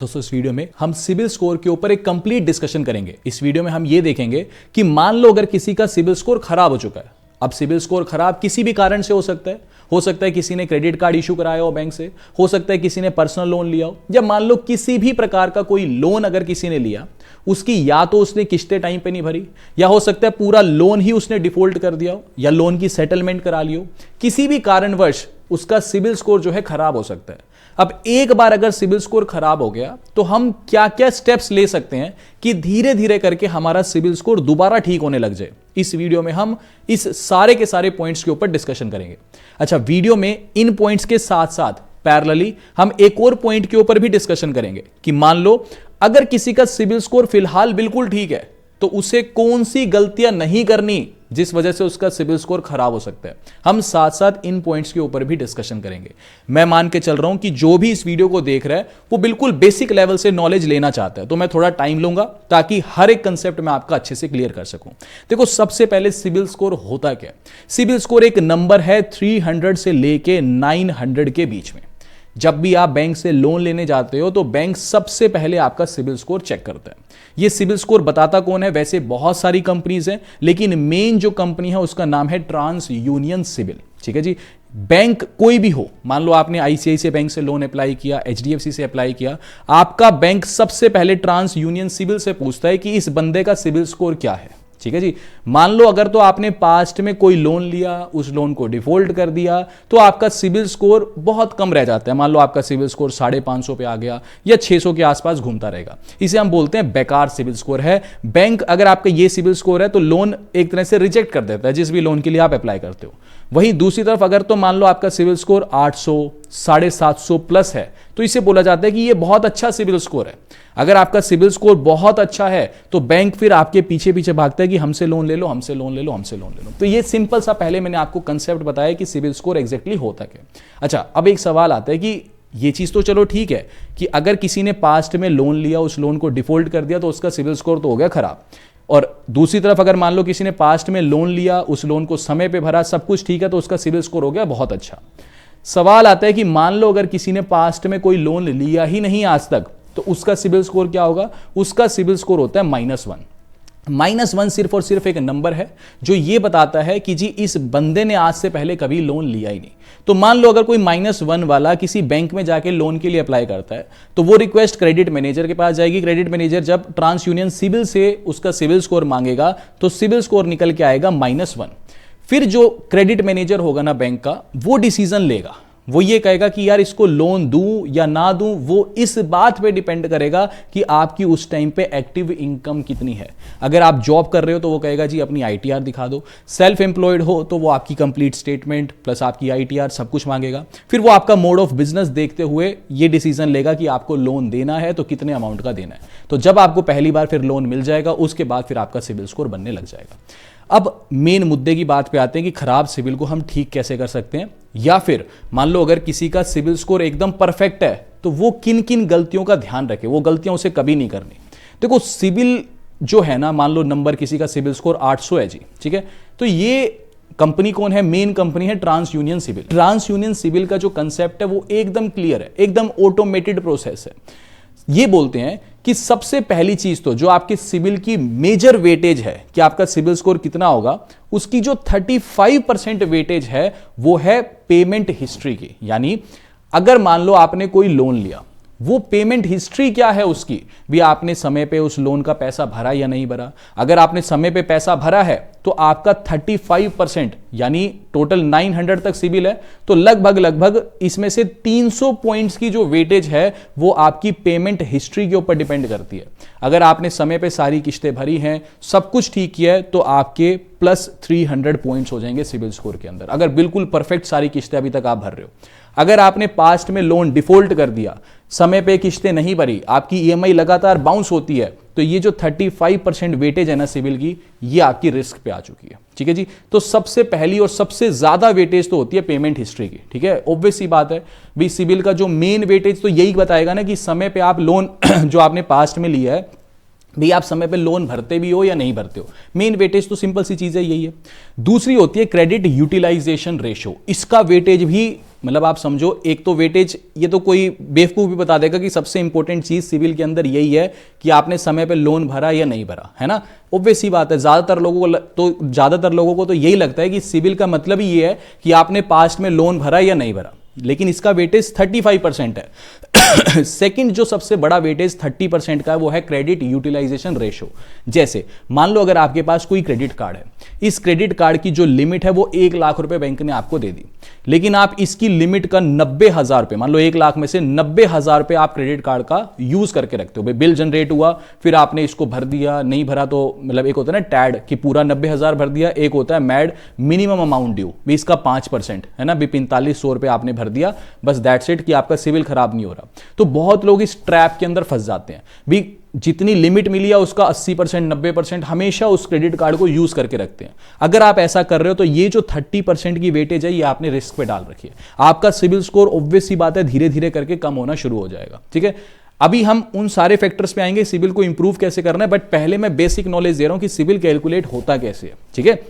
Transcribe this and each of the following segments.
दोस्तों इस वीडियो में हम सिबिल स्कोर के ऊपर एक कंप्लीट डिस्कशन करेंगे। इस वीडियो में हम ये देखेंगे कि मान लो अगर किसी का सिबिल स्कोर खराब हो चुका है। अब सिबिल स्कोर खराब किसी भी कारण से हो सकता है किसी ने क्रेडिट कार्ड इशू कराया हो बैंक से, हो सकता है किसी ने पर्सनल लोन लिया हो, या मान लो किसी भी प्रकार का कोई लोन अगर किसी ने लिया, उसकी या तो उसने किस्तें टाइम पे नहीं भरी, या हो सकता है पूरा लोन ही उसने डिफॉल्ट कर दिया हो, या लोन की सेटलमेंट करा ली हो। किसी भी कारणवश उसका सिबिल स्कोर जो है खराब हो सकता है। अब एक बार अगर सिबिल स्कोर खराब हो गया तो हम क्या क्या स्टेप्स ले सकते हैं कि धीरे धीरे करके हमारा सिबिल स्कोर दोबारा ठीक होने लग जाए। इस वीडियो में हम इस सारे के सारे पॉइंट्स के ऊपर डिस्कशन करेंगे। अच्छा, वीडियो में इन पॉइंट्स के साथ साथ पैरेलली हम एक और पॉइंट के ऊपर भी डिस्कशन करेंगे कि मान लो अगर किसी का सिबिल स्कोर फिलहाल बिल्कुल ठीक है तो उसे कौन सी गलतियां नहीं करनी जिस वजह से उसका सिबिल स्कोर खराब हो सकता है। हम साथ साथ इन पॉइंट्स के ऊपर भी डिस्कशन करेंगे। मैं मान के चल रहा हूं कि जो भी इस वीडियो को देख रहा है वो बिल्कुल बेसिक लेवल से नॉलेज लेना चाहता है, तो मैं थोड़ा टाइम लूंगा ताकि हर एक कंसेप्ट मैं आपका अच्छे से क्लियर कर सकूं। देखो, सबसे पहले सिबिल स्कोर होता क्या है। सिबिल स्कोर एक नंबर है 300 से लेके 900 के बीच में। जब भी आप बैंक से लोन लेने जाते हो तो बैंक सबसे पहले आपका सिबिल स्कोर चेक करता है। ये सिबिल स्कोर बताता कौन है? वैसे बहुत सारी कंपनीज हैं, लेकिन मेन जो कंपनी है उसका नाम है ट्रांस यूनियन सिबिल। ठीक है जी। बैंक कोई भी हो, मान लो आपने आईसीआईसीआई बैंक से लोन अप्लाई किया, एचडीएफसी से अप्लाई किया, आपका बैंक सबसे पहले ट्रांस यूनियन सिबिल से पूछता है कि इस बंदे का सिबिल स्कोर क्या है। ठीक है जी। मान लो अगर तो आपने पास्ट में कोई लोन लिया, उस लोन को डिफॉल्ट कर दिया, तो आपका सिबिल स्कोर बहुत कम रह जाता है। मान लो आपका सिबिल स्कोर 550 पे आ गया या 600 के आसपास घूमता रहेगा। इसे हम बोलते हैं बेकार सिबिल स्कोर है। बैंक अगर आपका ये सिबिल स्कोर है तो लोन एक तरह से रिजेक्ट कर देता है, जिस भी लोन के लिए आप अप्लाई करते हो। वहीं दूसरी तरफ अगर तो मान लो आपका सिबिल स्कोर 800, 750 प्लस है तो इसे बोला जाता है कि ये बहुत अच्छा सिबिल स्कोर है। अगर आपका सिबिल स्कोर बहुत अच्छा है तो बैंक फिर आपके पीछे पीछे भागता है कि हमसे लोन ले लो, हमसे लोन ले लो, हमसे लोन ले लो। तो ये सिंपल सा पहले मैंने आपको कंसेप्ट बताया कि सिबिल स्कोर एग्जैक्टली होता क्या। अच्छा, अब एक सवाल आता है कि ये चीज तो चलो ठीक है कि अगर किसी ने पास्ट में लोन लिया, उस लोन को डिफॉल्ट कर दिया तो उसका सिबिल स्कोर तो हो गया खराब, और दूसरी तरफ अगर मान लो किसी ने पास्ट में लोन लिया, उस लोन को समय पे भरा, सब कुछ ठीक है, तो उसका सिबिल स्कोर हो गया बहुत अच्छा। सवाल आता है कि मान लो अगर किसी ने पास्ट में कोई लोन लिया ही नहीं आज तक, तो उसका सिबिल स्कोर क्या होगा? उसका सिबिल स्कोर होता है -1। -1 सिर्फ और सिर्फ एक नंबर है जो ये बताता है कि जी इस बंदे ने आज से पहले कभी लोन लिया ही नहीं। तो मान लो अगर कोई -1 वाला किसी बैंक में जाके लोन के लिए अप्लाई करता है तो वो रिक्वेस्ट क्रेडिट मैनेजर के पास जाएगी। क्रेडिट मैनेजर जब ट्रांस यूनियन सिबिल से उसका सिबिल स्कोर मांगेगा तो सिबिल स्कोर निकल के आएगा -1। फिर जो क्रेडिट मैनेजर होगा ना बैंक का, वो डिसीजन लेगा। वो ये कहेगा कि यार इसको लोन दूं या ना दूं, वो इस बात पे डिपेंड करेगा कि आपकी उस टाइम पे एक्टिव इनकम कितनी है। अगर आप जॉब कर रहे हो तो वो कहेगा जी अपनी आईटीआर दिखा दो, सेल्फ एम्प्लॉयड हो तो वो आपकी कंप्लीट स्टेटमेंट प्लस आपकी आईटीआर सब कुछ मांगेगा। फिर वो आपका मोड ऑफ बिजनेस देखते हुए ये डिसीजन लेगा कि आपको लोन देना है तो कितने अमाउंट का देना है। तो जब आपको पहली बार फिर लोन मिल जाएगा, उसके बाद फिर आपका सिबिल स्कोर बनने लग जाएगा। अब मेन मुद्दे की बात पे आते हैं कि खराब सिबिल को हम ठीक कैसे कर सकते हैं, या फिर मान लो अगर किसी का सिबिल स्कोर एकदम परफेक्ट है तो वो किन किन गलतियों का ध्यान रखे, वो गलतियां उसे कभी नहीं करनी। देखो, सिबिल जो है ना, मान लो नंबर किसी का सिबिल स्कोर 800 है जी, ठीक है, तो ये कंपनी कौन है? मेन कंपनी है TransUnion CIBIL. TransUnion CIBIL का जो कंसेप्ट है वो एकदम क्लियर है, एकदम ऑटोमेटेड प्रोसेस है। ये बोलते हैं कि सबसे पहली चीज तो जो आपके सिबिल की मेजर वेटेज है कि आपका सिबिल स्कोर कितना होगा, उसकी जो 35% वेटेज है वो है पेमेंट हिस्ट्री की। यानी अगर मान लो आपने कोई लोन लिया, वो पेमेंट हिस्ट्री क्या है उसकी, भी आपने समय पे उस लोन का पैसा भरा या नहीं भरा। अगर आपने समय पे पैसा भरा है तो आपका 35% यानी टोटल 900 तक सिबिल है, तो लगभग इसमें से 300 पॉइंट्स की जो वेटेज है वो आपकी पेमेंट हिस्ट्री के ऊपर डिपेंड करती है। अगर आपने समय पे सारी किस्तें भरी हैं, सब कुछ ठीक किया है, तो आपके +300 पॉइंट्स हो जाएंगे सिबिल स्कोर के अंदर, अगर बिल्कुल परफेक्ट सारी किस्तें अभी तक आप भर रहे हो। अगर आपने पास्ट में लोन डिफॉल्ट कर दिया, समय पे किस्तें नहीं भरी, आपकी ईएमआई लगातार बाउंस होती है, तो ये जो 35% वेटेज है ना सिबिल की, ये आपकी रिस्क पे आ चुकी है। ठीक है जी। तो सबसे पहली और सबसे ज्यादा वेटेज तो होती है पेमेंट हिस्ट्री की। ठीक है, ऑब्वियस सी बात है भी, सिबिल का जो मेन वेटेज तो यही बताएगा ना कि समय पे आप लोन जो आपने पास्ट में लिया है भाई आप समय पे लोन भरते भी हो या नहीं भरते हो। मेन वेटेज तो सिंपल सी चीज है, यही है। दूसरी होती है क्रेडिट यूटिलाइजेशन रेशो। इसका वेटेज भी मतलब आप समझो, एक तो वेटेज, ये तो कोई बेवकूफ भी बता देगा कि सबसे इंपॉर्टेंट चीज सिविल के अंदर यही है कि आपने समय पे लोन भरा या नहीं भरा, है ना। ऑब्वियस सी बात है, ज्यादातर लोगों को तो यही लगता है कि सिविल का मतलब ही ये है कि आपने पास्ट में लोन भरा या नहीं भरा, लेकिन इसका वेटेज 35% है। सेकंड जो सबसे बड़ा वेटेज 30% का है वो है क्रेडिट यूटिलाइजेशन रेशो। जैसे मान लो अगर आपके पास कोई क्रेडिट कार्ड है, इस क्रेडिट कार्ड की जो लिमिट है वो 1 लाख रुपए बैंक ने आपको दे दी, लेकिन आप इसकी लिमिट का 90,000 रुपए, मान लो 1 लाख में से 90,000 रुपए आप क्रेडिट कार्ड का यूज करके रखते हो। भाई बिल जनरेट हुआ, फिर आपने इसको भर दिया, नहीं भरा तो मतलब एक होता है ना टैड कि पूरा 90,000 भर दिया, एक होता है मैड मिनिमम अमाउंट ड्यू, भी इसका 5% है ना, भी 4500 रुपए आपने भर दिया, बस दैट्स इट कि आपका सिविल खराब नहीं हो रहा। तो बहुत लोग इस ट्रैप के अंदर फंस जाते हैं, भी जितनी लिमिट मिली है उसका 80% 90% हमेशा उस क्रेडिट कार्ड को यूज करके रखते हैं। अगर आप ऐसा कर रहे हो तो ये जो 30% की वेटेज है ये आपने रिस्क पे डाल रखी है। आपका सिविल स्कोर ऑब्वियस सी बात है धीरे धीरे करके कम होना शुरू हो जाएगा, ठीक है। अभी हम उन सारे फैक्टर्स पे आएंगे सिविल को इंप्रूव कैसे करना है, बट पहले मैं बेसिक नॉलेज दे रहा हूं कि सिविल कैलकुलेट होता कैसे है, ठीक है।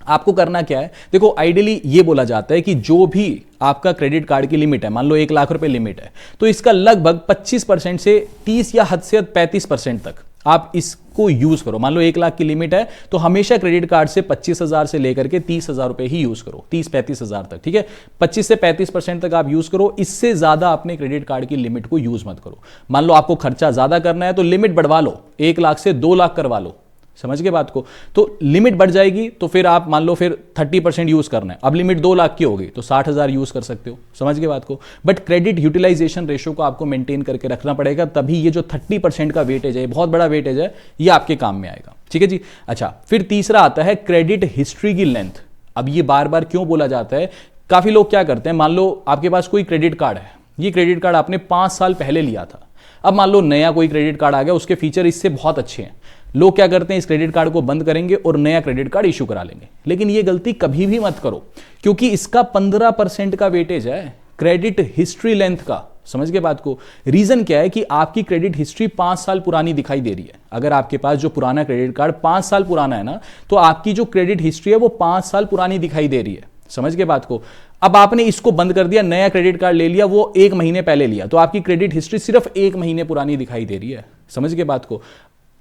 आपको करना क्या है, देखो आइडियली ये बोला जाता है कि जो भी आपका क्रेडिट कार्ड की लिमिट है, मान लो 1 लाख रुपए लिमिट है, तो इसका लगभग 25% से 30 या हद से हद 35% तक आप इसको यूज करो। मान लो 1 लाख की लिमिट है तो हमेशा क्रेडिट कार्ड से 25,000 से लेकर के 30,000 रुपए ही यूज करो, 30-35,000 तक, ठीक है। 25 से 35% तक आप यूज करो, इससे ज्यादा अपने क्रेडिट कार्ड की लिमिट को यूज मत करो। मान लो आपको खर्चा ज्यादा करना है तो लिमिट बढ़वा लो, 1 लाख से 2 लाख करवा लो, समझ गए बात को। तो लिमिट बढ़ जाएगी तो फिर आप मान लो फिर 30% यूज करना है, अब लिमिट 2 लाख की होगी तो 60,000 यूज कर सकते हो, समझ गए बात को। बट क्रेडिट यूटिलाइजेशन रेशो को आपको मेंटेन करके रखना पड़ेगा, तभी ये जो 30% का वेटेज है, बहुत बड़ा वेटेज है, ये आपके काम में आएगा, ठीक है जी। अच्छा, फिर तीसरा आता है क्रेडिट हिस्ट्री की लेंथ। अब ये बार बार क्यों बोला जाता है, काफी लोग क्या करते हैं, मान लो आपके पास कोई क्रेडिट कार्ड है, ये क्रेडिट कार्ड आपने 5 साल पहले लिया था, अब मान लो नया कोई क्रेडिट कार्ड आ गया, उसके फीचर इससे बहुत अच्छे हैं, लोग क्या करते हैं इस क्रेडिट कार्ड को बंद करेंगे और नया क्रेडिट कार्ड इशू करा लेंगे। लेकिन ये गलती कभी भी मत करो, क्योंकि इसका 15% का वेटेज है क्रेडिट हिस्ट्री लेंथ का, समझ गए बात को। रीजन क्या है कि आपकी क्रेडिट हिस्ट्री 5 साल पुरानी दिखाई दे रही है। अगर आपके पास जो पुराना क्रेडिट कार्ड 5 साल पुराना है ना, तो आपकी जो क्रेडिट हिस्ट्री है वो 5 साल पुरानी दिखाई दे रही है, समझ गए बात को। अब आपने इसको बंद कर दिया, नया क्रेडिट कार्ड ले लिया, वो 1 महीने पहले लिया, तो आपकी क्रेडिट हिस्ट्री सिर्फ 1 महीने पुरानी दिखाई दे रही है, समझ गए बात को।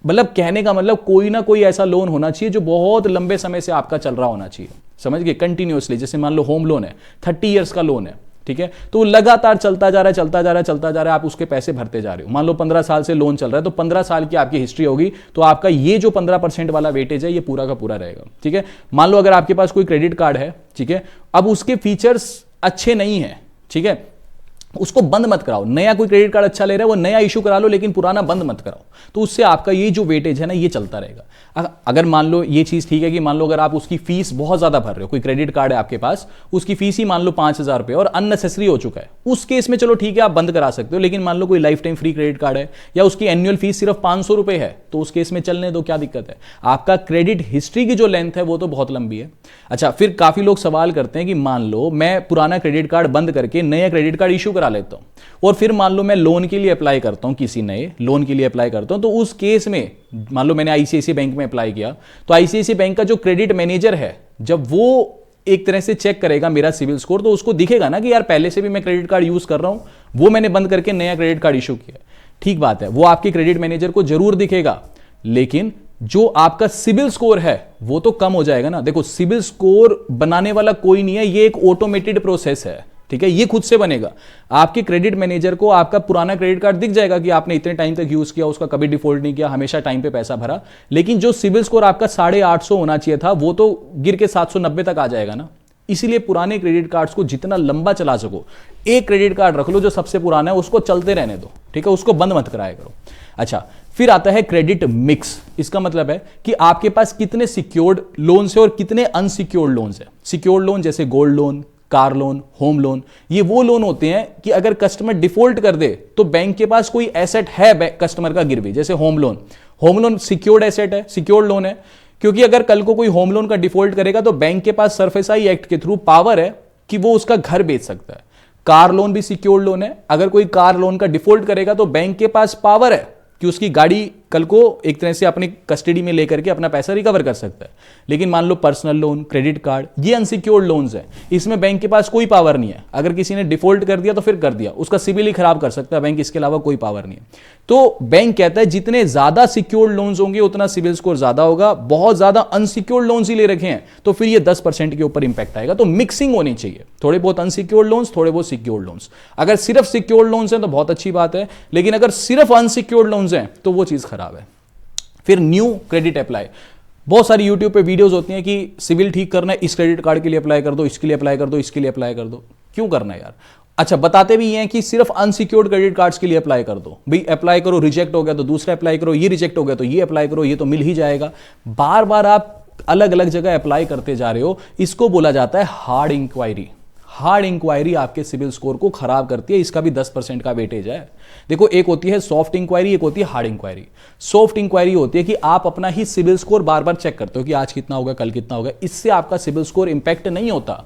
मतलब कहने का मतलब कोई ना कोई ऐसा लोन होना चाहिए जो बहुत लंबे समय से आपका चल रहा होना चाहिए, समझ गए, कंटिन्यूअसली। जैसे मान लो होम लोन है, 30 ईयर्स का लोन है, ठीक है, तो लगातार चलता जा रहा है, चलता जा रहा है, चलता जा रहा है, आप उसके पैसे भरते जा रहे हो। मान लो 15 साल से लोन चल रहा है, तो 15 साल की आपकी हिस्ट्री होगी, तो आपका ये जो 15% वाला वेटेज है ये पूरा का पूरा रहेगा, ठीक है। मान लो अगर आपके पास कोई क्रेडिट कार्ड है, ठीक है, अब उसके फीचर्स अच्छे नहीं है, ठीक है, उसको बंद मत कराओ। नया कोई क्रेडिट कार्ड अच्छा ले रहा है, वो नया इशू करा लो, लेकिन पुराना बंद मत कराओ, तो उससे आपका ये जो वेटेज है ना ये चलता रहेगा। अगर मान लो ये चीज ठीक है कि मान लो अगर आप उसकी फीस बहुत ज्यादा भर रहे हो, कोई क्रेडिट कार्ड है आपके पास, उसकी फीस ही मान लो 5,000 रुपए और अननेसेसरी हो चुका है, उस केस में चलो ठीक है आप बंद करा सकते हो। लेकिन मान लो कोई life time free credit card है या उसकी एनुअल फीस सिर्फ 500 रुपए है, तो उस केस में चलने दो, क्या दिक्कत है। आपका क्रेडिट हिस्ट्री की जो लेंथ है वो तो बहुत लंबी है। अच्छा, फिर काफी लोग सवाल करते हैं कि मान लो मैं पुराना क्रेडिट कार्ड बंद करके नया क्रेडिट कार्ड इशू करा लेता हूं और फिर मान लो मैं लोन के लिए अप्लाई करता हूं, किसी नए लोन के लिए अप्लाई करता हूं, तो उस केस में मान लो मैंने आईसीआईसीआई बैंक में अप्लाई किया, तो आईसीआईसीआई बैंक का जो क्रेडिट मैनेजर है, जब वो एक तरह से चेक करेगा मेरा सिविल स्कोर, तो उसको दिखेगा ना कि यार पहले से भी मैं क्रेडिट कार्ड यूज कर रहा हूं, वो मैंने बंद करके नया क्रेडिट कार्ड इशू किया। ठीक बात है, वो आपके क्रेडिट मैनेजर को जरूर दिखेगा, लेकिन जो आपका सिविल स्कोर है वो तो कम हो जाएगा ना। देखो, सिविल स्कोर बनाने वाला कोई नहीं है, ये एक ऑटोमेटेड प्रोसेस है, ठीक है, ये खुद से बनेगा। आपके क्रेडिट मैनेजर को आपका पुराना क्रेडिट कार्ड दिख जाएगा कि आपने इतने टाइम तक यूज किया, उसका कभी डिफॉल्ट नहीं किया, हमेशा टाइम पे पैसा भरा, लेकिन जो सिविल स्कोर आपका 850 होना चाहिए था वो तो गिर के 790 तक आ जाएगा ना। इसीलिए पुराने क्रेडिट कार्ड्स को जितना लंबा चला सको, एक क्रेडिट कार्ड रख लो जो सबसे पुराना है, उसको चलते रहने दो, ठीक है, उसको बंद मत कराया करो। अच्छा, फिर आता है क्रेडिट मिक्स। इसका मतलब है कि आपके पास कितने सिक्योर्ड लोन्स है और कितने अनसिक्योर्ड लोन्स है। सिक्योर्ड लोन जैसे gold loan, car loan, home loan, ये वो लोन होते हैं कि अगर कस्टमर डिफॉल्ट कर दे तो बैंक के पास कोई एसेट है कस्टमर का गिरवी। जैसे home loan, home loan secured asset है, सिक्योर्ड लोन है, क्योंकि अगर कल को कोई होम लोन का डिफॉल्ट करेगा तो बैंक के पास सरफेसाई एक्ट के थ्रू पावर है कि वो उसका घर बेच सकता है। कार लोन भी सिक्योर्ड लोन है, अगर कोई कार लोन का डिफॉल्ट करेगा तो बैंक के पास पावर है कि उसकी गाड़ी कल को एक तरह से अपनी कस्टडी में लेकर के अपना पैसा रिकवर कर सकता है। लेकिन मान लो पर्सनल लोन, क्रेडिट कार्ड, ये अनसिक्योर्ड लोन्स हैं, इसमें बैंक के पास कोई पावर नहीं है। अगर किसी ने डिफॉल्ट कर दिया तो फिर कर दिया, उसका सिबिल ही खराब कर सकता है बैंक, इसके अलावा कोई पावर नहीं है। तो बैंक कहता है जितने ज्यादा सिक्योर्ड लोन्स होंगे उतना सिबिल स्कोर ज्यादा होगा। बहुत ज्यादा अनसिक्योर्ड लोन्स ही ले रखे हैं तो फिर ये 10% के ऊपर इंपैक्ट आएगा। तो मिक्सिंग होनी चाहिए, थोड़े बहुत अनसिक्योर्ड लोन्स, थोड़े बहुत सिक्योर्ड लोन्स। अगर सिर्फ सिक्योर्ड लोन्स हैं तो बहुत अच्छी बात है, लेकिन अगर सिर्फ अनसिक्योर्ड लोन्स हैं तो वो चीज खराब है। फिर न्यू क्रेडिट अप्लाई, बहुत सारी यूट्यूब पे वीडियोस होती हैं कि सिविल ठीक करना है, इस क्रेडिट कार्ड के लिए अप्लाई कर दो, इसके लिए अप्लाई कर दो, इसके लिए अप्लाई कर दो। क्यों करना है यार? अच्छा, बताते भी हैं कि सिर्फ अनसिक्योर्ड क्रेडिट कार्ड्स के लिए अप्लाई कर दो। भाई अप्लाई करो, रिजेक्ट हो गया तो दूसरा अप्लाई करो, ये रिजेक्ट हो गया तो ये अप्लाई करो, ये तो मिल ही जाएगा। बार बार आप अलग अलग जगह अप्लाई करते जा रहे हो, इसको बोला जाता है हार्ड इंक्वायरी। हार्ड इंक्वायरी आपके सिविल स्कोर को खराब करती है, इसका भी 10% का वेटेज है। देखो, एक होती है सॉफ्ट इंक्वायरी, एक होती है हार्ड इंक्वायरी। सॉफ्ट इंक्वायरी होती है कि आप अपना ही सिविल स्कोर बार बार चेक करते हो कि आज कितना होगा, कल कितना होगा, इससे आपका सिविल स्कोर इंपैक्ट नहीं होता।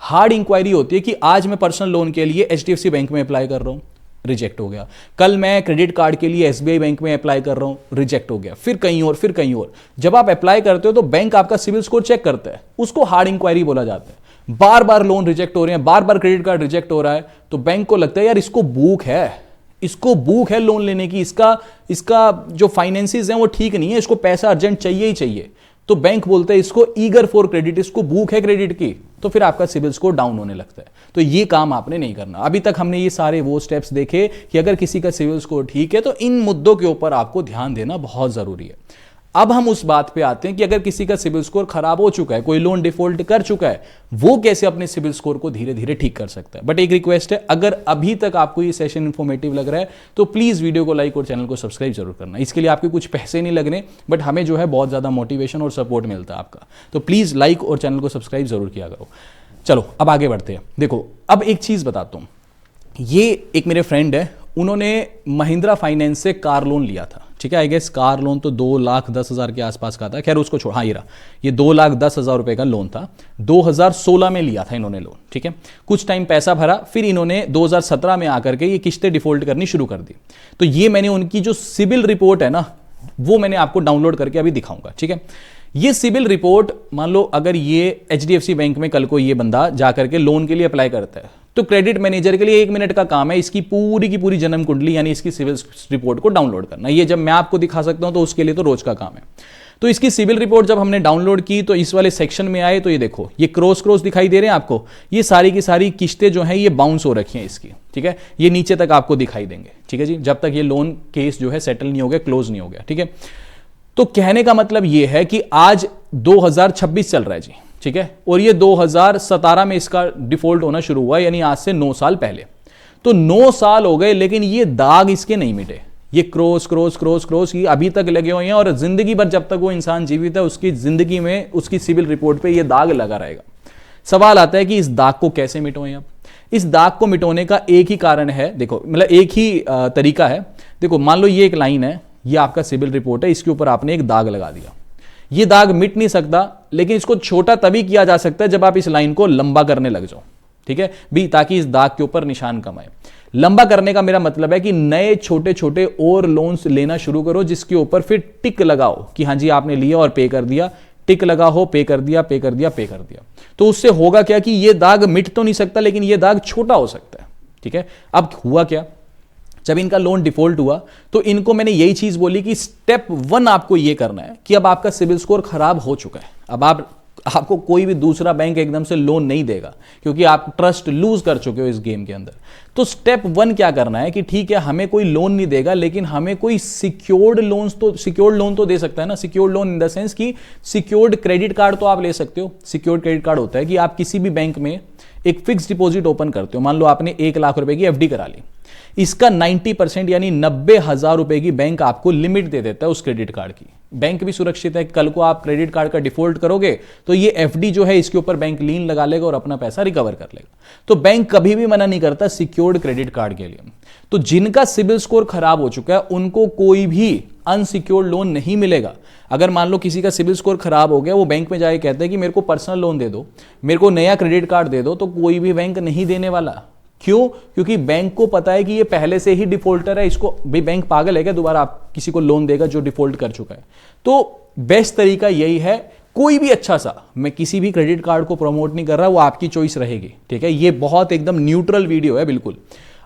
हार्ड इंक्वायरी होती है कि आज मैं पर्सनल लोन के लिए HDFC बैंक में अप्लाई कर रहा हूं, रिजेक्ट हो गया। कल मैं क्रेडिट कार्ड के लिए SBI बैंक में अप्लाई कर रहा हूं, रिजेक्ट हो गया। फिर कहीं और, फिर कहीं और। जब आप अप्लाई करते हो तो बैंक आपका सिविल स्कोर चेक करता है, उसको हार्ड इंक्वायरी बोला जाता है। बार बार लोन रिजेक्ट हो रहे हैं, बार बार क्रेडिट कार्ड रिजेक्ट हो रहा है, तो बैंक को लगता है यार इसको भूख है, इसको भूख है लोन लेने की, इसका जो फाइनेंसिस हैं वो ठीक नहीं है, इसको पैसा अर्जेंट चाहिए ही चाहिए। तो बैंक बोलता है इसको ईगर फॉर क्रेडिट, इसको भूख है क्रेडिट की, तो फिर आपका सिबिल स्कोर डाउन होने लगता है। तो ये काम आपने नहीं करना। अभी तक हमने ये सारे वो स्टेप्स देखे कि अगर किसी का सिबिल स्कोर ठीक है तो इन मुद्दों के ऊपर आपको ध्यान देना बहुत जरूरी है। अब हम उस बात पे आते हैं कि अगर किसी का सिबिल स्कोर खराब हो चुका है, कोई लोन डिफॉल्ट कर चुका है, वो कैसे अपने सिबिल स्कोर को धीरे धीरे ठीक कर सकता है। बट एक रिक्वेस्ट है, अगर अभी तक आपको ये सेशन इंफॉर्मेटिव लग रहा है तो प्लीज वीडियो को लाइक और चैनल को सब्सक्राइब जरूर करना। इसके लिए आपके कुछ पैसे नहीं लगने, बट हमें जो है बहुत ज्यादा मोटिवेशन और सपोर्ट मिलता है आपका। तो प्लीज लाइक और चैनल को सब्सक्राइब जरूर किया करो। चलो अब आगे बढ़ते हैं। देखो, अब एक चीज बताता हूं। ये एक मेरे फ्रेंड है, उन्होंने महिंद्रा फाइनेंस से कार लोन लिया था। ठीक है, आई गेस कार लोन तो 2,10,000 के आसपास का था। खैर उसको छोड़, हाँ ये 2,10,000 रुपए का लोन था। 2016 में लिया था इन्होंने लोन। ठीक है, कुछ टाइम पैसा भरा, फिर इन्होंने 2017 में आकर के ये किस्तें डिफॉल्ट करनी शुरू कर दी। तो ये मैंने उनकी जो सिबिल रिपोर्ट है ना, वो मैंने आपको डाउनलोड करके अभी दिखाऊंगा। ठीक है, ये सिबिल रिपोर्ट, मान लो अगर ये HDFC बैंक में कल को ये बंदा जाकर के लोन के लिए अप्लाई करता है, तो क्रेडिट मैनेजर के लिए 1 मिनट का काम है इसकी पूरी की पूरी जन्म कुंडली यानी इसकी सिविल रिपोर्ट को डाउनलोड करना। ये जब मैं आपको दिखा सकता हूं तो उसके लिए तो रोज का काम है। तो इसकी सिविल रिपोर्ट जब हमने डाउनलोड की तो इस वाले सेक्शन में आए तो ये देखो, ये क्रॉस दिखाई दे रहे हैं आपको। ये सारी की सारी किस्तें जो हैं ये बाउंस हो रखी हैं इसकी। ठीक है, ये नीचे तक आपको दिखाई देंगे। ठीक है जी, जब तक ये लोन केस जो है सेटल नहीं हो गया, क्लोज नहीं हो गया। ठीक है, तो कहने का मतलब ये है कि आज 2026 चल रहा है जी। ठीक है, और ये 2017 में इसका डिफॉल्ट होना शुरू हुआ, यानी आज से 9 साल पहले। तो 9 साल हो गए, लेकिन ये दाग इसके नहीं मिटे। ये क्रॉस ये अभी तक लगे हुए हैं, और जिंदगी भर जब तक वो इंसान जीवित है उसकी जिंदगी में उसकी सिविल रिपोर्ट पे ये दाग लगा रहेगा। सवाल आता है कि इस दाग को कैसे मिटोएं। अब इस दाग को मिटोने का एक ही कारण है, देखो मतलब एक ही तरीका है। देखो, मान लो ये एक लाइन है, ये आपका सिविल रिपोर्ट है, इसके ऊपर आपने एक दाग लगा दिया। ये दाग मिट नहीं सकता, लेकिन इसको छोटा तभी किया जा सकता है जब आप इस लाइन को लंबा करने लग जाओ। ठीक है भी, ताकि इस दाग के ऊपर निशान कम आए। लंबा करने का मेरा मतलब है कि नए छोटे छोटे और लोन्स लेना शुरू करो, जिसके ऊपर फिर टिक लगाओ कि हाँ जी आपने लिया और पे कर दिया, टिक लगा हो, पे कर दिया, पे कर दिया, पे कर दिया। तो उससे होगा क्या कि ये दाग मिट तो नहीं सकता, लेकिन ये दाग छोटा हो सकता है। ठीक है, अब हुआ क्या, जब इनका लोन डिफॉल्ट हुआ तो इनको मैंने यही चीज बोली कि स्टेप 1 आपको ये करना है कि अब आपका सिबिल स्कोर खराब हो चुका है। अब आपको कोई भी दूसरा बैंक एकदम से लोन नहीं देगा, क्योंकि आप ट्रस्ट लूज कर चुके हो इस गेम के अंदर। तो स्टेप 1 क्या करना है कि ठीक है, हमें कोई लोन नहीं देगा, लेकिन हमें कोई सिक्योर्ड लोन तो दे सकता है ना। Secured loan in the sense कि सिक्योर्ड क्रेडिट कार्ड तो आप ले सकते हो। सिक्योर्ड क्रेडिट कार्ड होता है कि आप किसी भी बैंक में एक फिक्स डिपॉजिट ओपन करते हो। मान लो आपने 1 लाख रुपए की FD करा ली, इसका 90% यानी 90,000 रुपए की बैंक आपको लिमिट दे देता है उस क्रेडिट कार्ड की। बैंक भी सुरक्षित है, कल को आप क्रेडिट कार्ड का डिफॉल्ट करोगे तो ये FD जो है इसके ऊपर बैंक लीन लगा लेगा और अपना पैसा रिकवर कर लेगा। तो बैंक कभी भी मना नहीं करता सिक्योर्ड क्रेडिट कार्ड के लिए। तो जिनका सिबिल स्कोर खराब हो चुका है उनको कोई भी अनसिक्योर्ड लोन नहीं मिलेगा। अगर मान लो किसी का सिबिल स्कोर खराब हो गया, वो बैंक में जाके कहते हैं कि मेरे को पर्सनल लोन दे दो, मेरे को नया क्रेडिट कार्ड दे दो, तो कोई भी बैंक नहीं देने वाला। क्यों? क्योंकि बैंक को पता है कि ये पहले से ही डिफॉल्टर है, इसको भाई बैंक पागल है क्या दोबारा आप किसी को लोन देगा जो डिफॉल्ट कर चुका है। तो बेस्ट तरीका यही है, कोई भी अच्छा सा, मैं किसी भी क्रेडिट कार्ड को प्रमोट नहीं कर रहा, वो आपकी चॉइस रहेगी, ठीक है। ये बहुत एकदम न्यूट्रल वीडियो है बिल्कुल।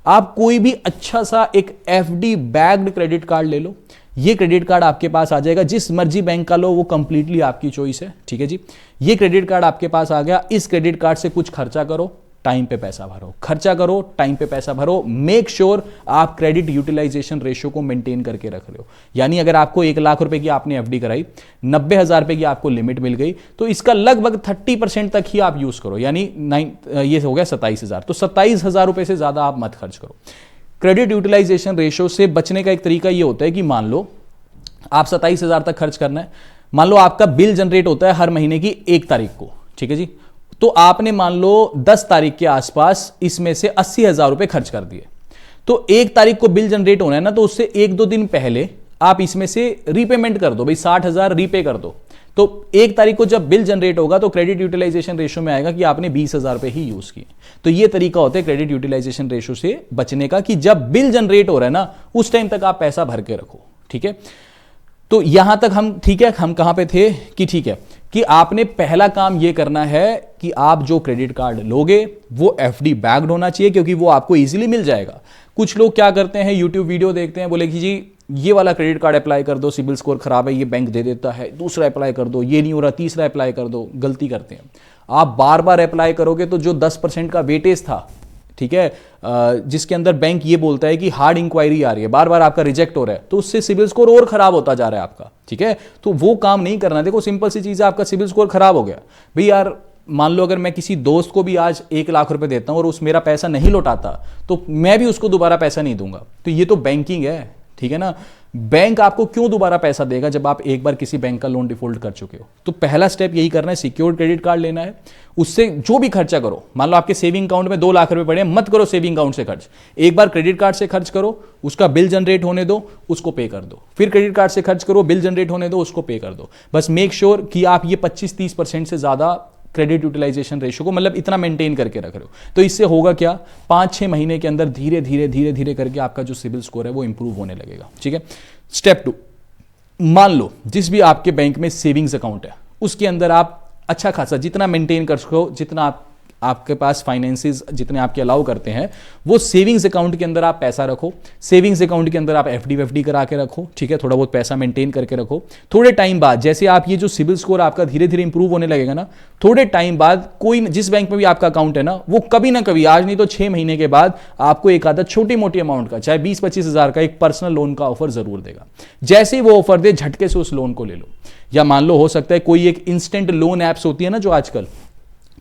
आप कोई भी अच्छा सा एक एफडी बैग्ड क्रेडिट कार्ड ले लो, ये क्रेडिट कार्ड आपके पास आ जाएगा, जिस मर्जी बैंक का लो वो कंप्लीटली आपकी चॉइस है, ठीक है जी। ये क्रेडिट कार्ड आपके पास आ गया, इस क्रेडिट कार्ड से कुछ खर्चा करो, टाइम पे पैसा भरो, खर्चा करो, टाइम पे पैसा भरो। मेक श्योर आप क्रेडिट यूटिलाइजेशन रेशियो को मेंटेन करके रख रहे हो। यानी अगर आपको 1 लाख रुपए की आपने एफडी कराई, 90,000 रुपए की आपको लिमिट मिल गई, तो इसका लगभग 30% तक ही आप यूज करो, यानी ये हो गया 27,000। तो 27,000 रुपए से ज्यादा आप मत खर्च करो। क्रेडिट यूटिलाइजेशन रेशियो से बचने का एक तरीका ये होता है कि मान लो आप 27,000 तक खर्च करना है, मान लो आपका बिल जनरेट होता है हर महीने की 1 तारीख को, ठीक है जी। तो आपने मान लो 10 तारीख के आसपास इसमें से 80,000 रुपए खर्च कर दिए, तो 1 तारीख को बिल जनरेट होना है ना, तो उससे 1-2 दिन पहले आप इसमें से रीपेमेंट कर दो, भाई 60,000 रीपे कर दो। तो 1 तारीख को जब बिल जनरेट होगा तो क्रेडिट यूटिलाइजेशन रेशियो में आएगा कि आपने 20,000 रुपए ही यूज किए। तो ये तरीका होता है क्रेडिट यूटिलाइजेशन रेशियो से बचने का, कि जब बिल जनरेट हो रहा है ना उस टाइम तक आप पैसा भर के रखो, ठीक है। तो यहां तक हम ठीक है, हम कहां पे थे कि ठीक है कि आपने पहला काम यह करना है कि आप जो क्रेडिट कार्ड लोगे वो एफडी बैग्ड होना चाहिए, क्योंकि वो आपको इजीली मिल जाएगा। कुछ लोग क्या करते हैं, यूट्यूब वीडियो देखते हैं, बोले कि जी ये वाला क्रेडिट कार्ड अप्लाई कर दो, सिबिल स्कोर खराब है, ये बैंक दे देता है, दूसरा अप्लाई कर दो, ये नहीं हो रहा, तीसरा अप्लाई कर दो। गलती करते हैं आप, बार बार अप्लाई करोगे तो जो 10% का वेटेज था, ठीक है, जिसके अंदर बैंक ये बोलता है कि हार्ड इंक्वायरी आ रही है, बार बार आपका रिजेक्ट हो रहा है, तो उससे सिबिल स्कोर और खराब होता जा रहा है आपका, ठीक है। तो वो काम नहीं करना। देखो सिंपल सी चीज है, आपका सिबिल स्कोर खराब हो गया भाई, यार मान लो अगर मैं किसी दोस्त को भी आज 1 लाख रुपए देता हूं और उस मेरा पैसा नहीं लौटाता, तो मैं भी उसको दोबारा पैसा नहीं दूंगा। तो ये तो बैंकिंग है, ठीक है ना। बैंक आपको क्यों दोबारा पैसा देगा जब आप एक बार किसी बैंक का लोन डिफॉल्ट कर चुके हो। तो पहला स्टेप यही करना है, सिक्योर्ड क्रेडिट कार्ड लेना है, उससे जो भी खर्चा करो, मान लो आपके सेविंग अकाउंट में 2 लाख रुपए पड़े, मत करो सेविंग अकाउंट से खर्च, एक बार क्रेडिट कार्ड से खर्च करो, उसका बिल जनरेट होने दो, उसको पे कर दो, फिर क्रेडिट कार्ड से खर्च करो, बिल जनरेट होने दो, उसको पे कर दो। बस मेक श्योर कि आप ये 25-30% से ज्यादा क्रेडिट यूटिलाइजेशन रेशियो को मतलब इतना मेंटेन करके रख रहे हो। तो इससे होगा क्या, 5-6 महीने के अंदर धीरे धीरे करके आपका जो सिबिल स्कोर है वो इंप्रूव होने लगेगा, ठीक है। स्टेप 2, मान लो जिस भी आपके बैंक में सेविंग्स अकाउंट है उसके अंदर आप अच्छा खासा जितना मेंटेन कर सको, जितना आपके पास फाइनेंसेस जितने आपके अलाउ करते हैं, वो सेविंग्स अकाउंट के अंदर आप पैसा रखो। सेविंग्स अकाउंट के अंदर आप एफडी करा के रखो, ठीक है, थोड़ा बहुत पैसा मेंटेन करके रखो। थोड़े टाइम बाद जैसे आप ये जो सिबिल स्कोर आपका धीरे धीरे इंप्रूव होने लगेगा ना, थोड़े टाइम बाद कोई जिस बैंक में भी आपका अकाउंट है ना, वो कभी ना कभी, आज नहीं तो 6 महीने के बाद आपको एक आधा छोटी मोटी अमाउंट का, चाहे 20-25 हज़ार का एक पर्सनल लोन का ऑफर जरूर देगा। जैसे ही वो ऑफर दे, झटके से उस लोन को ले लो। या मान लो हो सकता है कोई एक इंस्टेंट लोन ऐप्स होती है ना जो आजकल,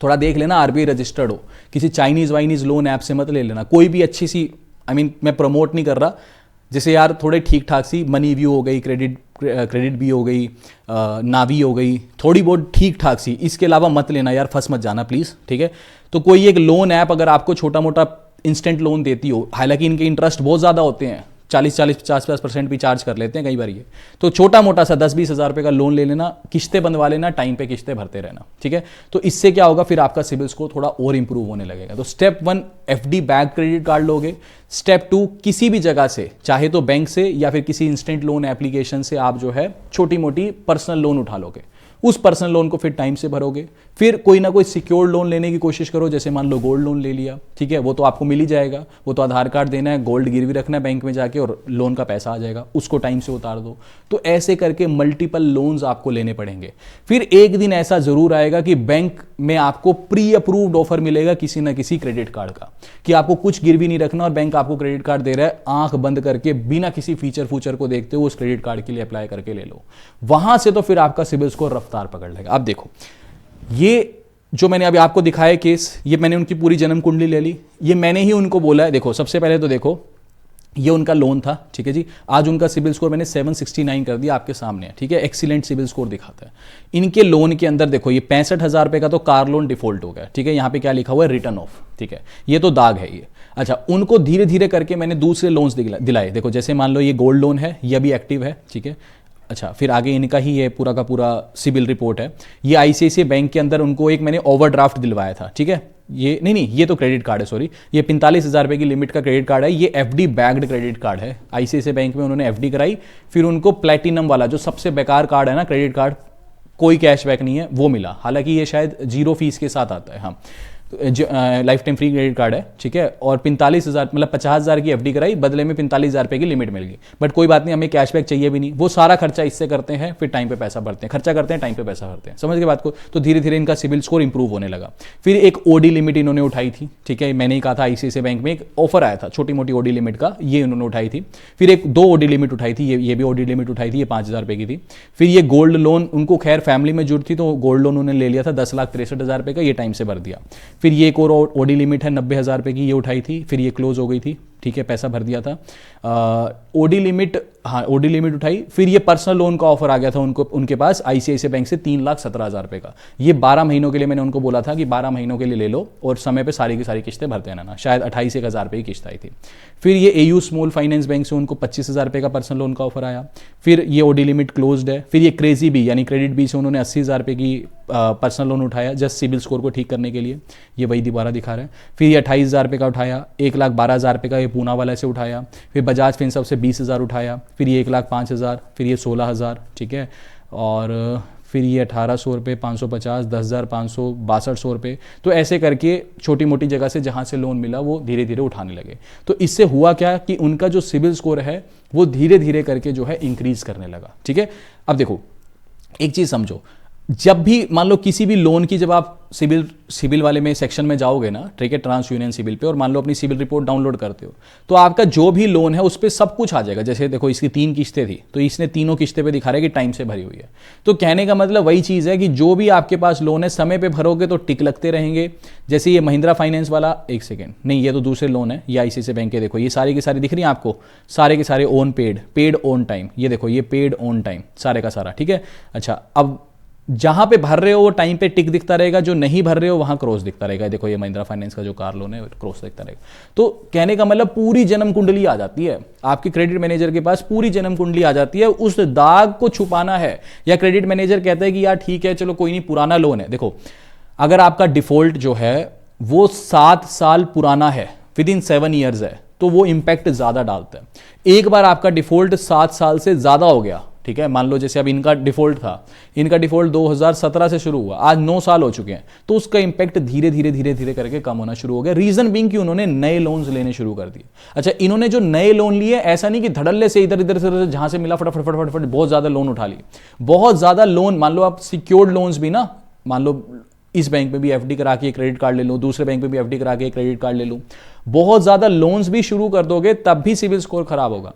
थोड़ा देख लेना आरबीआई रजिस्टर्ड हो, किसी चाइनीज वाइनीज लोन ऐप से मत ले लेना, कोई भी अच्छी सी, मैं प्रमोट नहीं कर रहा, जैसे यार थोड़े ठीक ठाक सी मनी व्यू हो गई, क्रेडिट भी हो गई, नावी हो गई, थोड़ी बहुत ठीक ठाक सी, इसके अलावा मत लेना यार, फंस मत जाना प्लीज, ठीक है। तो कोई एक लोन ऐप अगर आपको छोटा मोटा इंस्टेंट लोन देती हो, हालांकि इनके इंटरेस्ट बहुत ज्यादा होते हैं, 40-50% भी चार्ज कर लेते हैं कई बार ये, तो छोटा मोटा सा 10-20 हज़ार रुपए का लोन ले लेना, किस्तें बंधवा लेना, टाइम पे किस्तें भरते रहना, ठीक है। तो इससे क्या होगा, फिर आपका सिबिल स्कोर थोड़ा और इंप्रूव होने लगेगा। तो step 1 FD bag credit card लोगे। स्टेप 2 किसी भी जगह से, चाहे तो बैंक से या फिर किसी इंस्टेंट लोन एप्लीकेशन से आप जो है छोटी मोटी पर्सनल लोन उठा लोगे, उस पर्सनल लोन को फिर टाइम से भरोगे। फिर कोई ना कोई सिक्योर्ड लोन लेने की कोशिश करो, जैसे मान लो गोल्ड लोन ले लिया, ठीक है, वो तो आपको मिल ही जाएगा, वो तो आधार कार्ड देना है, गोल्ड गिरवी रखना है बैंक में जाके और लोन का पैसा आ जाएगा, उसको टाइम से उतार दो। तो ऐसे करके मल्टीपल लोन्स आपको लेने पड़ेंगे। फिर एक दिन ऐसा जरूर आएगा कि बैंक में आपको प्री अप्रूव्ड ऑफर मिलेगा किसी ना किसी क्रेडिट कार्ड का, कि आपको कुछ गिरवी नहीं रखना और बैंक आपको क्रेडिट कार्ड दे रहा है, आंख बंद करके बिना किसी फीचर को देखते हुए उस क्रेडिट कार्ड के लिए अप्लाई करके ले लो। वहां से तो फिर आपका सिबिल स्कोर रफ्तार पकड़ लेगा। अब देखो, ये जो मैंने अभी आपको दिखाया केस, ये मैंने उनकी पूरी जन्म कुंडली ले ली, ये मैंने ही उनको बोला है। देखो सबसे पहले तो देखो, ये उनका लोन था, ठीक है जी, आज उनका सिबिल स्कोर मैंने 769 कर दिया आपके सामने है, ठीक है, एक्सीलेंट सिबिल स्कोर दिखाता है। इनके लोन के अंदर देखो, ये 65,000 रुपए का तो कार लोन डिफॉल्ट हो गया, ठीक है, यहाँ पे क्या लिखा हुआ है, रिटर्न ऑफ, ठीक है, ये तो दाग है ये। अच्छा, उनको धीरे धीरे करके मैंने दूसरे लोन्स दिलाए। देखो जैसे मान लो ये गोल्ड लोन है, ये अभी एक्टिव है, ठीक है। अच्छा, फिर आगे इनका ही ये पूरा का पूरा सिबिल रिपोर्ट है। ये आईसीआईसीआई बैंक के अंदर उनको एक मैंने ओवरड्राफ्ट दिलवाया था, ठीक है, ये नहीं, ये तो क्रेडिट कार्ड है, सॉरी, ये 45,000 रुपये की लिमिट का क्रेडिट कार्ड है। ये एफडी बैग्ड क्रेडिट कार्ड है। आईसीआईसीआई बैंक में उन्होंने एफडी कराई, फिर उनको प्लेटिनम वाला जो सबसे बेकार कार्ड है ना क्रेडिट कार्ड, कोई कैशबैक नहीं है, वो मिला। हालांकि ये शायद 0 फीस के साथ आता है, हाँ, life time free credit card है, ठीक है। और 45,000 मतलब 50,000 की एफडी कराई, बदले में 45,000 रुपये की लिमिट मिल गई। बट कोई बात नहीं, हमें कैशबैक चाहिए भी नहीं, वो सारा खर्चा इससे करते हैं, फिर टाइम पे पैसा भरते हैं, खर्चा करते हैं, टाइम पे पैसा भरते हैं। समझ के बात को? तो धीरे धीरे इनका सिविल स्कोर इंप्रूव होने लगा। फिर एक ओडी लिमिट इन्होंने उठाई थी, ठीक है। मैंने ही कहा था आईसीआईसीआई बैंक में एक ऑफर आया था छोटी मोटी ओडी लिमिट का, ये उन्होंने उठाई थी। फिर एक 2 ओडी लिमिट उठाई थी, ये भी ओडी लिमिट उठाई थी, ये 5,000 रुपये की थी। फिर ये गोल्ड लोन, उनको खैर फैमिली में जरूरत थी तो गोल्ड लोन उन्होंने ले लिया था 10,63,000 रुपये का, ये टाइम से भर दिया। फिर ये एक और ओडी लिमिट है 90,000 रुपये की, ये उठाई थी, फिर ये क्लोज हो गई थी, ठीक है, पैसा भर दिया था। ओडी लिमिट, हाँ ओडी लिमिट उठाई। फिर ये पर्सनल लोन का ऑफर आ गया था उनको, उनके पास आईसीआईसीआई बैंक से 3,17,000 रुपये का। ये 12 महीनों के लिए मैंने उनको बोला था कि 12 महीनों के लिए ले लो और समय पे सारी की सारी किस्तें भरते रहना। शायद 28,000 रुपये की किस्त आई थी। फिर ये एयू स्मॉल फाइनेंस बैंक से उनको 25,000 रुपये का पर्सनल लोन का ऑफर आया। फिर ये ओडी लिमिट क्लोज्ड है। फिर ये क्रेजी बी यानी क्रेडिट बी से उन्होंने 80,000 रुपये की पर्सनल लोन उठाया जस्ट सिबिल स्कोर को ठीक करने के लिए, ये वही दोबारा दिखा रहा है। फिर ये 28,000 रुपये का उठाया, 1,12,000 रुपये का ये पूना वाला से उठाया। फिर बजाज फिनसर्व से 20,000 उठाया। फिर ये 1,05,000, फिर ये 16,000, ठीक है। और फिर ये 1,800 रुपये, 550, 10,500, 6200 रुपये। तो ऐसे करके छोटी मोटी जगह से जहाँ से लोन मिला वो धीरे धीरे उठाने लगे। तो इससे हुआ क्या कि उनका जो सिबिल स्कोर है वो धीरे धीरे करके जो है इंक्रीज करने लगा, ठीक है। अब देखो एक चीज़ समझो, जब भी मान लो किसी भी लोन की, जब आप सिबिल वाले में सेक्शन में जाओगे ना, ठीक है, ट्रांस यूनियन सिबिल पे, और मान लो अपनी सिबिल रिपोर्ट डाउनलोड करते हो, तो आपका जो भी लोन है उस पर सब कुछ आ जाएगा। जैसे देखो इसकी 3 किस्तें थी, तो इसने तीनों किस्तें पे दिखा रहा है कि टाइम से भरी हुई है। तो कहने का मतलब वही चीज़ है कि जो भी आपके पास लोन है समय पे भरोगे तो टिक लगते रहेंगे। जैसे ये महिंद्रा फाइनेंस वाला, एक सेकेंड, नहीं ये तो दूसरे लोन है, ये आईसीआईसीआई बैंक के, देखो ये सारी की सारी दिख रही है आपको, सारे के सारे ओन पेड ऑन टाइम, ये देखो ये पेड ऑन टाइम सारे का सारा, ठीक है। अच्छा, अब जहां पे भर रहे हो वो टाइम पे टिक दिखता रहेगा, जो नहीं भर रहे हो वहां क्रॉस दिखता रहेगा। देखो ये महिंद्रा फाइनेंस का जो कार लोन है क्रॉस दिखता रहेगा। तो कहने का मतलब पूरी जन्म कुंडली आ जाती है आपके क्रेडिट मैनेजर के पास, पूरी जन्म कुंडली आ जाती है। उस दाग को छुपाना है, या क्रेडिट मैनेजर कहता है कि यार ठीक है चलो कोई नहीं, पुराना लोन है। देखो अगर आपका डिफॉल्ट जो है वो 7 साल पुराना है, विद इन 7 ईयर्स है, तो वो इंपैक्ट ज्यादा डालता है। एक बार आपका डिफॉल्ट 7 साल से ज्यादा हो गया, ठीक है, मान लो जैसे अब इनका डिफॉल्ट था, इनका डिफॉल्ट 2017 से शुरू हुआ, आज 9 साल हो चुके हैं, तो उसका इंपैक्ट धीरे धीरे करके कम होना शुरू हो गया। रीजन बीइंग कि उन्होंने नए लोन्स लेने शुरू कर दिए। अच्छा, इन्होंने जो नए लोन लिए, ऐसा नहीं कि धड़ल्ले से इधर इधर से जहां से मिला फटाफट फटाफट बहुत ज्यादा लोन उठा लिए। बहुत ज्यादा लोन, मान लो आप सिक्योर्ड लोन्स भी ना, मान लो इस बैंक में भी एफडी करा के क्रेडिट कार्ड ले लूं, दूसरे बैंक में भी एफडी करा के क्रेडिट कार्ड ले लूं, बहुत ज्यादा लोन्स भी शुरू कर दोगे तब भी सिविल स्कोर खराब होगा।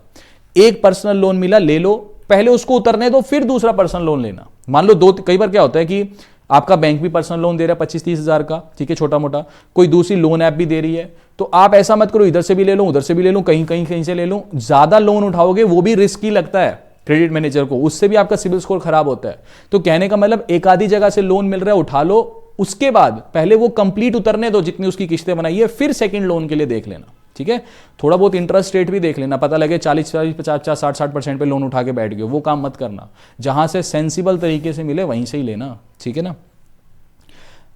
एक पर्सनल लोन मिला, ले लो, पहले उसको उतरने दो, फिर दूसरा पर्सनल लोन लेना। मान लो कई बार क्या होता है कि आपका बैंक भी पर्सनल लोन दे रहा है 25-30 हजार का, ठीक है, छोटा मोटा, कोई दूसरी लोन ऐप भी दे रही है, तो आप ऐसा मत करो इधर से भी ले लो उधर से भी ले लो, कहीं से ले लो। ज्यादा लोन उठाओगे वो भी रिस्की लगता है क्रेडिट मैनेजर को, उससे भी आपका सिबिल स्कोर खराब होता है। तो कहने का मतलब एक आधी जगह से लोन मिल रहा है, उठा लो, उसके बाद पहले वो कंप्लीट उतरने दो जितनी उसकी किस्तें बनाई है, फिर सेकंड लोन के लिए देख लेना, ठीक है। थोड़ा बहुत इंटरेस्ट रेट भी देख लेना, पता लगे 40-40, 50-50, 60-60% पे लोन उठा के बैठ गए, वो काम मत करना। जहां से सेंसिबल तरीके से मिले वहीं से ही लेना, ठीक है ना।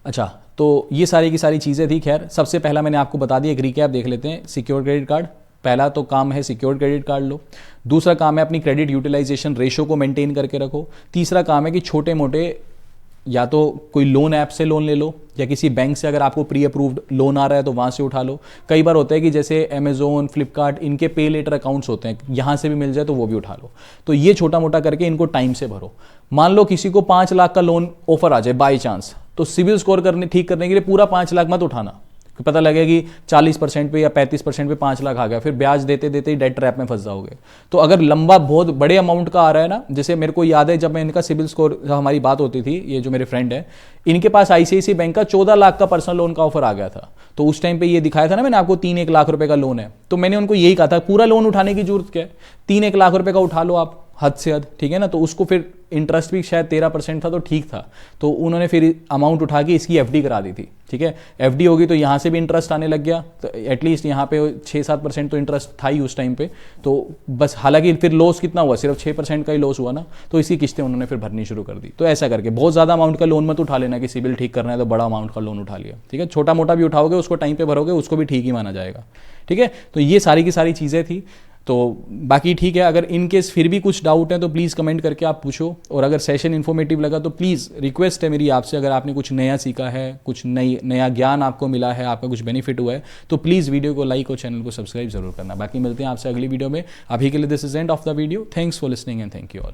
अच्छा, तो ये सारी की सारी चीज़ें थी। खैर, सबसे पहला मैंने आपको बता दिया, एक रिकैप देख लेते हैं। सिक्योर क्रेडिट कार्ड, पहला तो काम है सिक्योर क्रेडिट कार्ड लो। दूसरा काम है अपनी क्रेडिट यूटिलाइजेशन रेशो को मेंटेन करके रखो। तीसरा काम है कि छोटे मोटे या तो कोई लोन ऐप से लोन ले लो, या किसी बैंक से अगर आपको प्री अप्रूव्ड लोन आ रहा है तो वहाँ से उठा लो। कई बार होता है कि जैसे अमेजोन, फ्लिपकार्ट, इनके पे लेटर अकाउंट्स होते हैं, यहाँ से भी मिल जाए तो वो भी उठा लो। तो ये छोटा मोटा करके इनको टाइम से भरो। मान लो किसी को 5 लाख का लोन ऑफर आ जाए बाई चांस, तो सिविल स्कोर ठीक करने के लिए पूरा 5 लाख मत उठाना। पता लगे कि 40% पे या 35% पे 5 लाख आ गया, फिर ब्याज देते देते ही डेट ट्रैप में फंस जाओगे। तो अगर लंबा बहुत बड़े अमाउंट का आ रहा है ना, जैसे मेरे को याद है जब मैं इनका सिबिल स्कोर, हमारी बात होती थी, ये जो मेरे फ्रेंड है, इनके पास आईसीआईसीआई बैंक का 14 लाख का पर्सनल लोन का ऑफर आ गया था। तो उस टाइम पे ये दिखाया था ना मैंने आपको 3-1 लाख रुपए का लोन है, तो मैंने उनको यही कहा था पूरा लोन उठाने की जरूरत क्या है, 3-1 लाख रुपए का उठा लो आप, हद से हद, ठीक है ना। तो उसको फिर इंटरेस्ट भी शायद 13% था, तो ठीक था। तो उन्होंने फिर अमाउंट उठा के इसकी एफडी करा दी थी, ठीक है। एफडी होगी तो यहाँ से भी इंटरेस्ट आने लग गया, तो एटलीस्ट यहाँ पे 6-7% तो इंटरेस्ट था ही उस टाइम पे। तो बस, हालांकि फिर लॉस कितना हुआ, सिर्फ 6% का ही लॉस हुआ ना, तो इसकी किस्तें उन्होंने फिर भरनी शुरू कर दी। तो ऐसा करके बहुत ज़्यादा अमाउंट का लोन मत उठा लेना कि सिबिल ठीक करना है तो बड़ा अमाउंट का लोन उठा लिया, ठीक है। छोटा मोटा भी उठाओगे उसको टाइम पे भरोगे, उसको भी ठीक ही माना जाएगा, ठीक है। तो ये सारी की सारी चीज़ें थी। तो बाकी ठीक है, अगर इन केस फिर भी कुछ डाउट है तो प्लीज़ कमेंट करके आप पूछो। और अगर सेशन इन्फॉर्मेटिव लगा तो प्लीज़ रिक्वेस्ट है मेरी आपसे, अगर आपने कुछ नया सीखा है, कुछ नया ज्ञान आपको मिला है, आपका कुछ बेनिफिट हुआ है, तो प्लीज़ वीडियो को लाइक और चैनल को सब्सक्राइब जरूर करना। बाकी मिलते हैं आपसे अगली वीडियो में। अभी के लिए this is end of the video. Thanks for listening and thank you all.